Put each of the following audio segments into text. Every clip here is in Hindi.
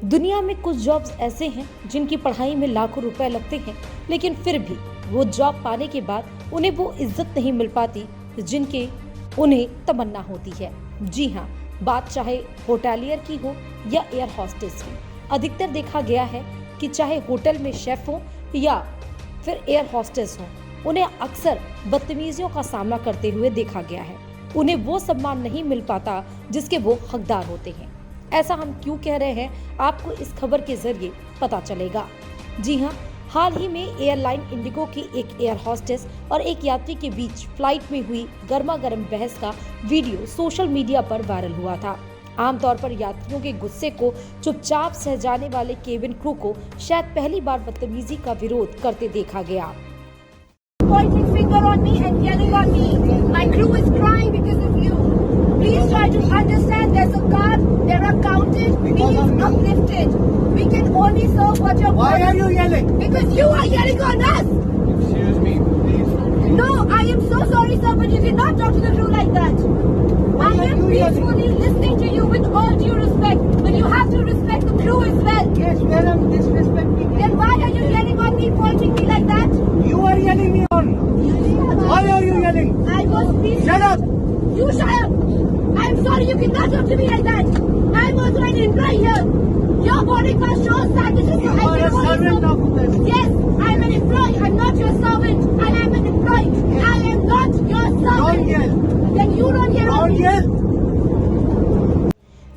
दुनिया में कुछ जॉब्स ऐसे हैं जिनकी पढ़ाई में लाखों रुपए लगते हैं, लेकिन फिर भी वो जॉब पाने के बाद उन्हें वो इज्जत नहीं मिल पाती जिनके उन्हें तमन्ना होती है। जी हाँ, बात चाहे होटलियर की हो या एयर होस्टेस की। अधिकतर देखा गया है कि चाहे होटल में शेफ हो या फिर एयर होस्टेस हो, उन्हें अक्सर बदतमीजियों का सामना करते हुए देखा गया है। उन्हें वो सम्मान नहीं मिल पाता जिसके वो हकदार होते हैं। ऐसा हम क्यों कह रहे हैं, आपको इस खबर के जरिए पता चलेगा। जी हाँ, हाल ही में एयरलाइन इंडिगो की एक एयर होस्टेस और एक यात्री के बीच फ्लाइट में हुई गर्मा गर्म बहस का वीडियो सोशल मीडिया पर वायरल हुआ था। आमतौर पर यात्रियों के गुस्से को चुपचाप सह जाने वाले केबिन क्रू को शायद पहली बार बदतमीजी का विरोध करते देखा गया। Pointing finger on me and yelling on me. My crew is crying because of you. Please try to understand. There's a card. There are counted. Please uplifted. We can only serve what you're. Why are you yelling? Because you are yelling on us. Excuse me, please. No, I am so sorry, sir, but you did not talk to the crew like that. I are am you peacefully listening to you with all due respect, but you have to respect the crew as well. Yes, madam, disrespecting. Then why are you yelling on me, pointing me like that? You are yelling me on. Why are you yelling? I was peaceful. Shut up. You shut up. I'm sorry, you cannot talk to me like that. I'm also an employee here. Your boarding pass shows that this is You are a servant of this. Yes, I'm an employee. I'm not your servant. I am an employee. I am not your servant. Don't yell. Then you don't yell. Don't yell.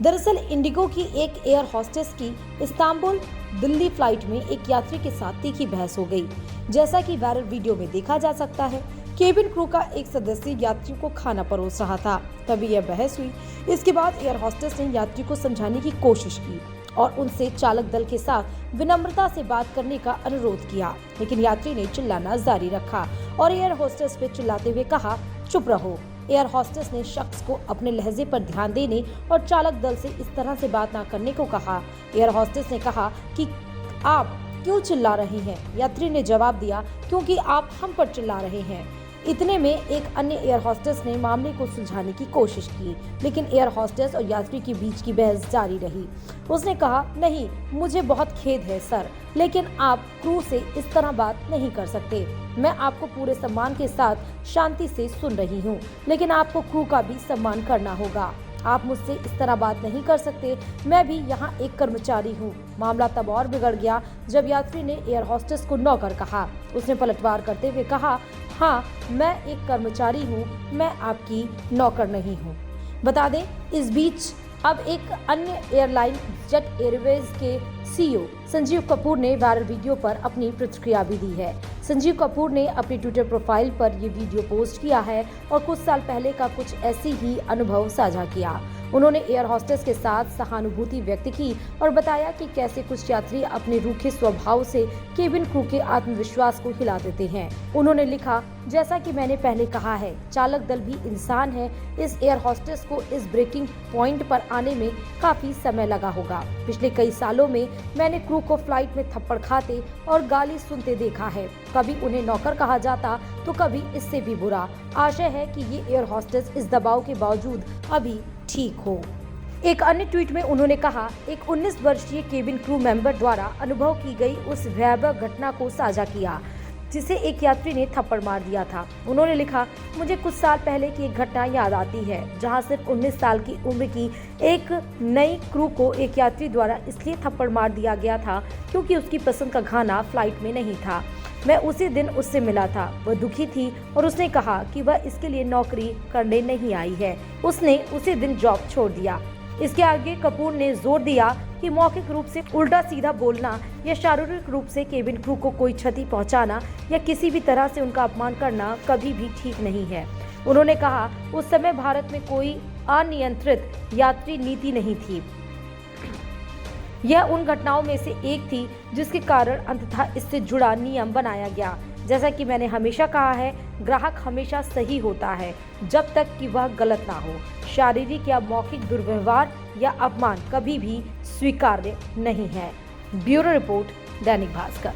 दरअसल इंडिगो की एक एयर होस्टेस की इस्तांबुल दिल्ली फ्लाइट में एक यात्री के साथ तीखी बहस हो गई। जैसा कि वायरल वीडियो में देखा जा सकता है, केबिन क्रू का एक सदस्य यात्रियों को खाना परोस रहा था, तभी यह बहस हुई। इसके बाद एयर होस्टेस ने यात्री को समझाने की कोशिश की और उनसे चालक दल के साथ विनम्रता से बात करने का अनुरोध किया, लेकिन यात्री ने चिल्लाना जारी रखा और एयर होस्टेस पे चिल्लाते हुए कहा, चुप रहो। एयर होस्टेस ने शख्स को अपने लहजे पर ध्यान देने और चालक दल से इस तरह से बात न करने को कहा। एयर होस्टेस ने कहा कि आप क्यों चिल्ला रही हैं? यात्री ने जवाब दिया, क्योंकि आप हम पर चिल्ला रहे हैं। इतने में एक अन्य एयर होस्टेस ने मामले को सुलझाने की कोशिश की, लेकिन एयर होस्टेस और यात्री के बीच की बहस जारी रही। उसने कहा, नहीं, मुझे बहुत खेद है सर, लेकिन आप क्रू से इस तरह बात नहीं कर सकते। मैं आपको पूरे सम्मान के साथ शांति से सुन रही हूँ, लेकिन आपको क्रू का भी सम्मान करना होगा। आप मुझसे इस तरह बात नहीं कर सकते। मैं भी यहाँ एक कर्मचारी हूँ। मामला तब और बिगड़ गया जब यात्री ने एयर होस्टेस को नौकर कहा। उसने पलटवार करते हुए कहा, हाँ, मैं एक कर्मचारी हूँ, मैं आपकी नौकर नहीं हूँ। बता दें, इस बीच अब एक अन्य एयरलाइन जेट एयरवेज के सीईओ संजीव कपूर ने वायरल वीडियो पर अपनी प्रतिक्रिया भी दी है। संजीव कपूर ने अपनी ट्विटर प्रोफाइल पर ये वीडियो पोस्ट किया है और कुछ साल पहले का कुछ ऐसी ही अनुभव साझा किया। उन्होंने एयर होस्टेस के साथ सहानुभूति व्यक्त की और बताया कि कैसे कुछ यात्री अपने रूखे स्वभाव से केबिन क्रू के आत्मविश्वास को हिला देते हैं। उन्होंने लिखा, जैसा कि मैंने पहले कहा है, चालक दल भी इंसान है। इस एयर होस्टेस को इस ब्रेकिंग पॉइंट पर आने में काफी समय लगा होगा। पिछले कई सालों में मैंने क्रू को फ्लाइट में थप्पड़ खाते और गाली सुनते देखा है। कभी उन्हें नौकर कहा जाता तो कभी इससे भी बुरा। आशा है कि ये एयर होस्टेस इस दबाव के बावजूद अभी ठीक हो। एक अन्य ट्वीट में उन्होंने कहा, एक 19 वर्षीय केबिन क्रू मेंबर द्वारा अनुभव की गई उस भयावह घटना को साझा किया जिसे एक यात्री ने थप्पड़ मार दिया था। उन्होंने लिखा, मुझे कुछ साल पहले की एक घटना याद आती है जहां सिर्फ 19 साल की उम्र की एक नई क्रू को एक यात्री द्वारा इसलिए थप्पड़ मार दिया गया था क्योंकि उसकी पसंद का खाना फ्लाइट में नहीं था। मैं उसी दिन उससे मिला था। वह दुखी थी और उसने कहा कि वह इसके लिए नौकरी करने नहीं आई है। उसने उसी दिन जॉब छोड़ दिया। इसके आगे कपूर ने जोर दिया कि मौखिक रूप से उल्टा सीधा बोलना या शारीरिक रूप से केबिन क्रू को कोई क्षति पहुंचाना या किसी भी तरह से उनका अपमान करना कभी भी ठीक नहीं है। उन्होंने कहा, उस समय भारत में कोई अनियंत्रित यात्री नीति नहीं थी। यह उन घटनाओं में से एक थी जिसके कारण अंततः इससे जुड़ा नियम बनाया गया। जैसा कि मैंने हमेशा कहा है, ग्राहक हमेशा सही होता है जब तक कि वह गलत ना हो। शारीरिक या मौखिक दुर्व्यवहार या अपमान कभी भी स्वीकार्य नहीं है। Bureau report, Dainik Bhaskar.